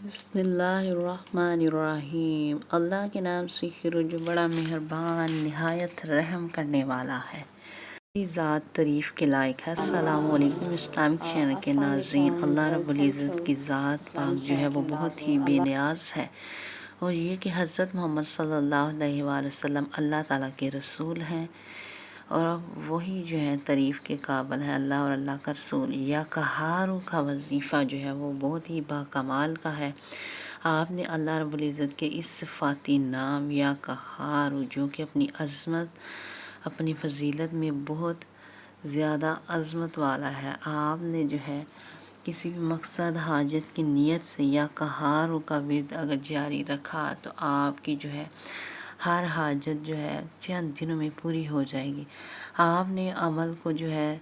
بسم اللہ الرحمن الرحیم۔ اللہ کے نام سے شروع جو بڑا مہربان نہایت رحم کرنے والا ہے۔ یہ ذات تعریف کے لائق ہے۔ السلام علیکم اسلامک چینل کے ناظرین، اللہ رب العزت کی ذات پاک جو ہے وہ بہت ہی بے نیاز ہے، اور یہ کہ حضرت محمد صلی اللہ علیہ وآلہ وسلم اللہ تعالیٰ کے رسول ہیں، اور وہی جو ہے تعریف کے قابل ہے۔ اللہ اور اللہ کا رسول یا قہارو کا وظیفہ جو ہے وہ بہت ہی باکمال کا ہے۔ آپ نے اللہ رب العزت کے اس صفاتی نام یا قہارو جو کہ اپنی عظمت اپنی فضیلت میں بہت زیادہ عظمت والا ہے، آپ نے جو ہے کسی بھی مقصد حاجت کی نیت سے یا قہارو کا ورد اگر جاری رکھا تو آپ کی جو ہے ہر حاجت جو ہے چند دنوں میں پوری ہو جائے گی۔ آپ نے عمل کو جو ہے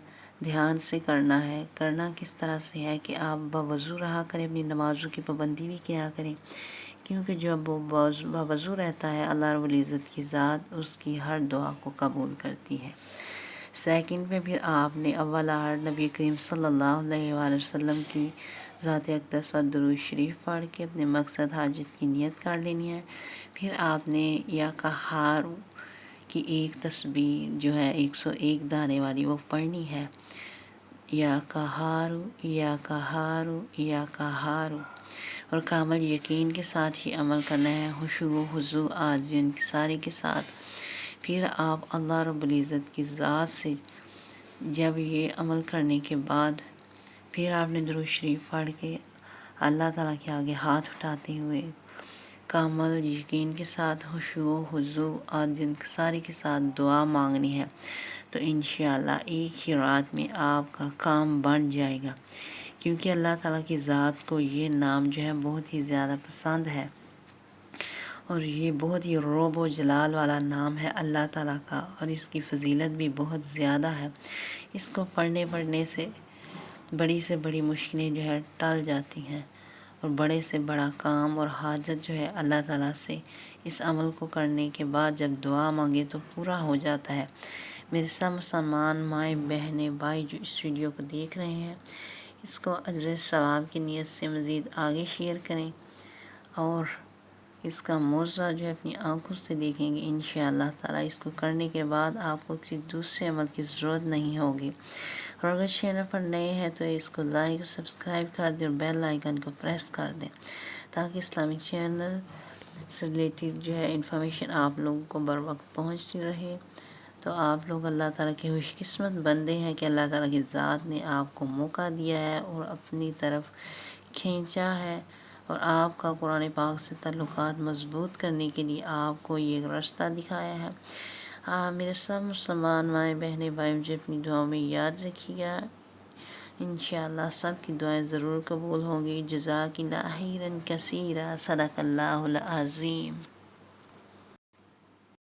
دھیان سے کرنا ہے۔ کرنا کس طرح سے ہے کہ آپ باوضو رہا کریں، اپنی نمازوں کی پابندی بھی کیا کریں، کیونکہ جب وہ باوضو رہتا ہے اللہ رب العزت کی ذات اس کی ہر دعا کو قبول کرتی ہے۔ سیکنڈ میں پھر آپ نے اول نبی کریم صلی اللہ علیہ وآلہ وسلم کی ذات اقدس پر درود شریف پڑھ کے اپنے مقصد حاجت کی نیت کر لینی ہے۔ پھر آپ نے یا قہارو کی ایک تسبیح جو ہے 101 دانے والی وہ پڑھنی ہے، یا قہارو یا قہارو یا قہارو، اور کامل یقین کے ساتھ ہی عمل کرنا ہے، خشوع و خضوع عاجزی انکساری کے ساتھ۔ پھر آپ اللہ رب العزت کی ذات سے جب یہ عمل کرنے کے بعد پھر آپ نے درود شریف پڑھ کے اللہ تعالیٰ کے آگے ہاتھ اٹھاتے ہوئے کامل یقین کے ساتھ خشوع و خضوع عاجزی انکساری کے ساتھ دعا مانگنی ہے، تو انشاءاللہ ایک ہی رات میں آپ کا کام بن جائے گا، کیونکہ اللہ تعالیٰ کی ذات کو یہ نام جو ہے بہت ہی زیادہ پسند ہے، اور یہ بہت ہی رعب و جلال والا نام ہے اللہ تعالیٰ کا، اور اس کی فضیلت بھی بہت زیادہ ہے۔ اس کو پڑھنے سے بڑی مشکلیں جو ہے ٹل جاتی ہیں، اور بڑے سے بڑا کام اور حاجت جو ہے اللہ تعالیٰ سے اس عمل کو کرنے کے بعد جب دعا مانگے تو پورا ہو جاتا ہے۔ میرے سب مسلمان مائیں بہنیں بھائی جو اس ویڈیو کو دیکھ رہے ہیں، اس کو اجر ثواب کی نیت سے مزید آگے شیئر کریں، اور اس کا موضوع جو ہے اپنی آنکھوں سے دیکھیں گے انشاءاللہ تعالیٰ۔ اس کو کرنے کے بعد آپ کو کسی دوسرے عمل کی ضرورت نہیں ہوگی، اور اگر چینل پر نئے ہیں تو اس کو لائک اور سبسکرائب کر دیں، اور بیل آئیکن کو پریس کر دیں، تاکہ اسلامک چینل سے ریلیٹڈ جو ہے انفارمیشن آپ لوگوں کو بر وقت پہنچتی رہے۔ تو آپ لوگ اللہ تعالیٰ کے خوش قسمت بندے ہیں کہ اللہ تعالیٰ کی ذات نے آپ کو موقع دیا ہے اور اپنی طرف کھینچا ہے، اور آپ کا قرآن پاک سے تعلقات مضبوط کرنے کے لیے آپ کو یہ راستہ دکھایا ہے۔ میرے سب مسلمان مائیں بہنیں بھائی مجھے اپنی دعاؤں میں یاد رکھیے گا، انشاءاللہ سب کی دعائیں ضرور قبول ہوں گی۔ جزاک اللہ خیرا کثیرا، صدق اللہ العظیم۔